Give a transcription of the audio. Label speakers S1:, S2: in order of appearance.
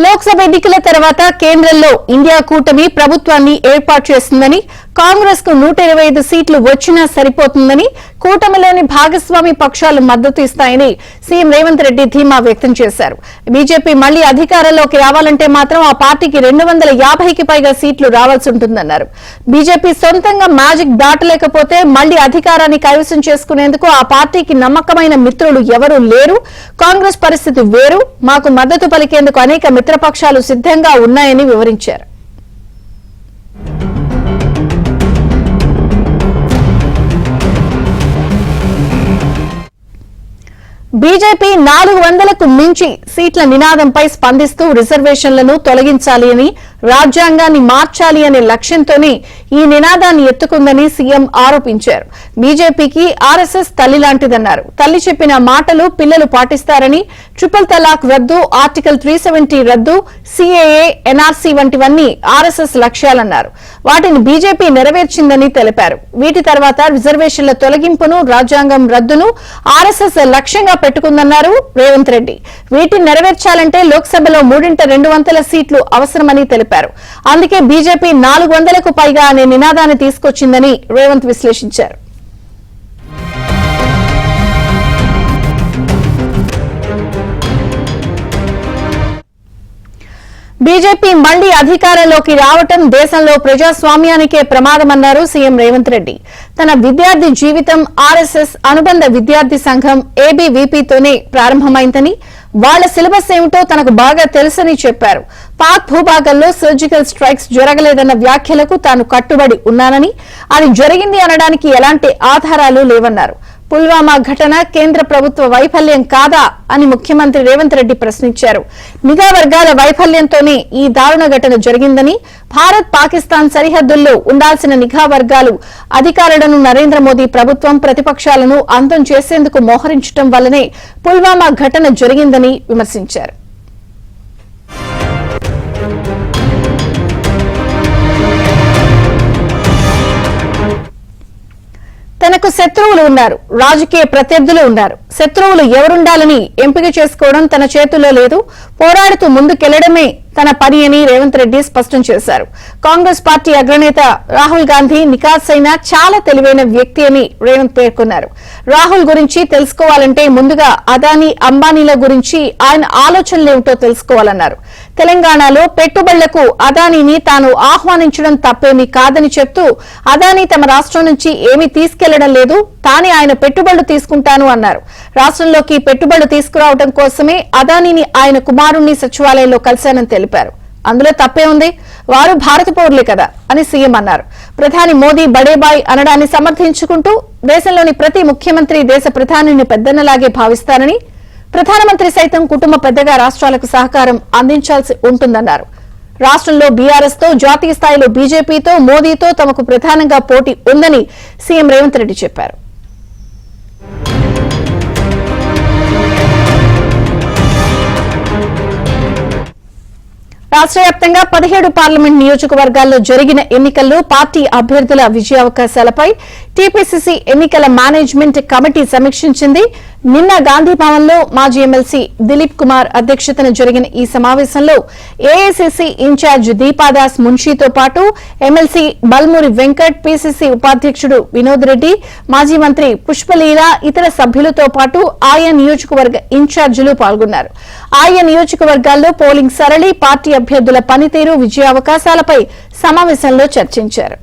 S1: లోక్సభ ఎన్నికల తర్వాత కేంద్రంలో ఇండియా కూటమి ప్రభుత్వాన్ని ఏర్పాటు చేస్తుందని, కాంగ్రెస్ కు 125 సీట్లు వచ్చినా సరిపోతుందని, కూటమిలోని భాగస్వామి పక్షాలు మద్దతు ఇస్తాయని సీఎం రేవంత్ రెడ్డి ధీమా వ్యక్తం చేశారు. బీజేపీ మళ్లీ అధికారంలోకి రావాలంటే మాత్రం ఆ పార్టీకి 250కి పైగా సీట్లు రావాల్సి ఉంటుందన్నారు. బీజేపీ సొంతంగా మ్యాజిక్ దాటలేకపోతే మళ్లీ అధికారాన్ని కైవసం చేసుకునేందుకు ఆ పార్టీకి నమ్మకమైన మిత్రులు ఎవరూ లేరు. కాంగ్రెస్ పరిస్థితి వేరు. మాకు మద్దతు పలికేందుకు అనేక మిత్రపక్షాలు సిద్ధంగా ఉన్నాయని వివరించారు. బీజేపీ 400కు మించి సీట్ల నినాదంపై స్పందిస్తూ రిజర్వేషన్లను తొలగించాలి అని, రాజ్యాంగాన్ని మార్చాలి అనే లక్ష్యంతోనే ఈ నినాదాన్ని ఎత్తుకుందని సీఎం ఆరోపించారు. బీజేపీకి ఆర్ఎస్ఎస్ తల్లి లాంటిదన్నారు. తల్లి చెప్పిన మాటలు పిల్లలు పాటిస్తారని, ట్రిపుల్ తలాక్ రద్దు, ఆర్టికల్ 370 రద్దు, సీఏఏ, ఎన్ఆర్సీ వంటివన్నీ ఆర్ఎస్ఎస్ లక్ష్యాలన్నారు. వాటిని బీజేపీ నెరవేర్చిందని తెలిపారు. వీటి తర్వాత రిజర్వేషన్ల తొలగింపును, రాజ్యాంగం రద్దును ఆర్ఎస్ఎస్ లక్ష్యంగా పెట్టుకుందన్నారు రేవంత్ రెడ్డి. వీటిని నెరవేర్చాలంటే లోక్సభలో 3/2 సీట్లు అవసరమని తెలిపారు. అందుకే బీజేపీ 400కు పైగా అనే నినాదాన్ని తీసుకొచ్చిందని రేవంత్ విశ్లేషించారు. బీజేపీ మళ్లీ అధికారంలోకి రావటం దేశంలో ప్రజాస్వామ్యానికే ప్రమాదమన్నారు సీఎం రేవంత్ రెడ్డి. తన విద్యార్థి జీవితం ఆర్ఎస్ఎస్ అనుబంధ విద్యార్థి సంఘం ఏబీవీపీతోనే ప్రారంభమైందని, వాళ్ల సిలబస్ ఏమిటో తనకు బాగా తెలుసని చెప్పారు. పాక్ భూభాగంలో సర్జికల్ స్ట్రైక్స్ జరగలేదన్న వ్యాఖ్యలకు తాను కట్టుబడి ఉన్నానని, అది జరిగింది అనడానికి ఎలాంటి ఆధారాలు లేవన్నారు. పుల్వామా ఘటన కేంద్ర ప్రభుత్వ వైఫల్యం కాదా అని ముఖ్యమంత్రి రేవంత్ రెడ్డి ప్రశ్నించారు. నిఘా వర్గాల వైఫల్యంతోనే ఈ దారుణ ఘటన జరిగిందని, భారత్ పాకిస్తాన్ సరిహద్దుల్లో ఉండాల్సిన నిఘా వర్గాలు అధికారులను నరేంద్ర మోదీ ప్రభుత్వం ప్రతిపక్షాలను అంతం చేసేందుకు మోహరించడం వల్లనే పుల్వామా ఘటన జరిగిందని విమర్శించారు. తనకు శత్రువులు ఉన్నారు, రాజకీయ ప్రత్యర్థులు ఉన్నారు. శత్రువులు ఎవరుండాలని ఎంపిక చేసుకోవడం తన చేతుల్లో లేదు. పోరాడుతూ ముందుకెళ్లడమే తన పని అని రేవంత్ రెడ్డి స్పష్టం చేశారు. కాంగ్రెస్ పార్టీ అగ్రనేత రాహుల్ గాంధీ నికాసైన చాలా తెలివైన వ్యక్తి అని రేవంత్ పేర్కొన్నారు. రాహుల్ గురించి తెలుసుకోవాలంటే ముందుగా అదానీ, అంబానీల గురించి ఆయన ఆలోచనలేమిటో తెలుసుకోవాలన్నారు. తెలంగాణలో పెట్టుబడులకు అదానీని తాను ఆహ్వానించడం తప్పేమీ కాదని చెప్తూ, అదానీ తమ రాష్ట్రం నుంచి ఏమీ తీసుకెళ్లడం లేదు, తానే ఆయన పెట్టుబడులు తీసుకుంటాను అన్నారు. రాష్ట్రంలోకి పెట్టుబడులు తీసుకురావడం కోసమే అదానీని ఆయన కుమారుణ్ణి సచివాలయంలో కలిశానని తెలిపారు. అందులో తప్పే ఉంది, వారు భారత పౌరులే కదా అని సీఎం అన్నారు. ప్రధాని మోదీ బడేబాయ్ అనడాన్ని సమర్థించుకుంటూ, దేశంలోని ప్రతి ముఖ్యమంత్రి దేశ ప్రధానిని పెద్దన్నలాగే భావిస్తారని, ప్రధానమంత్రి సైతం కుటుంబ పెద్దగా రాష్ట్రాలకు సహకారం అందించాల్సి ఉంటుందన్నారు. రాష్ట్రంలో బీఆర్ఎస్ తో, జాతీయ స్థాయిలో బీజేపీతో, మోదీతో తమకు ప్రధానంగా పోటీ ఉందని సీఎం రేవంత్ రెడ్డి చెప్పారు. రాష్ట్ర వ్యాప్తంగా 17 పార్లమెంట్ నియోజకవర్గాల్లో జరిగిన ఎన్నికల్లో పార్టీ అభ్యర్థుల విజయావకాశాలపై టీపీసీసీ ఎన్నికల మేనేజ్మెంట్ కమిటీ సమీక్షించింది. నిన్న గాంధీభవన్లో మాజీ ఎమ్మెల్సీ దిలీప్ కుమార్ అధ్యక్షతన జరిగిన ఈ సమావేశంలో ఏఐసీసీ ఇన్ఛార్జ్ దీపాదాస్ మున్షీతో పాటు ఎమ్మెల్సీ బల్మూరి వెంకట్, పీసీసీ ఉపాధ్యక్షుడు వినోద్ రెడ్డి, మాజీ మంత్రి పుష్పలీల, ఇతర సభ్యులతో పాటు ఆయా నియోజకవర్గ ఇన్ఛార్జీలు పాల్గొన్నారు. ఆయా నియోజకవర్గాల్లో పోలింగ్ సరళి, పార్టీ అభ్యర్థుల పనితీరు, విజయావకాశాలపై సమావేశంలో చర్చించారు.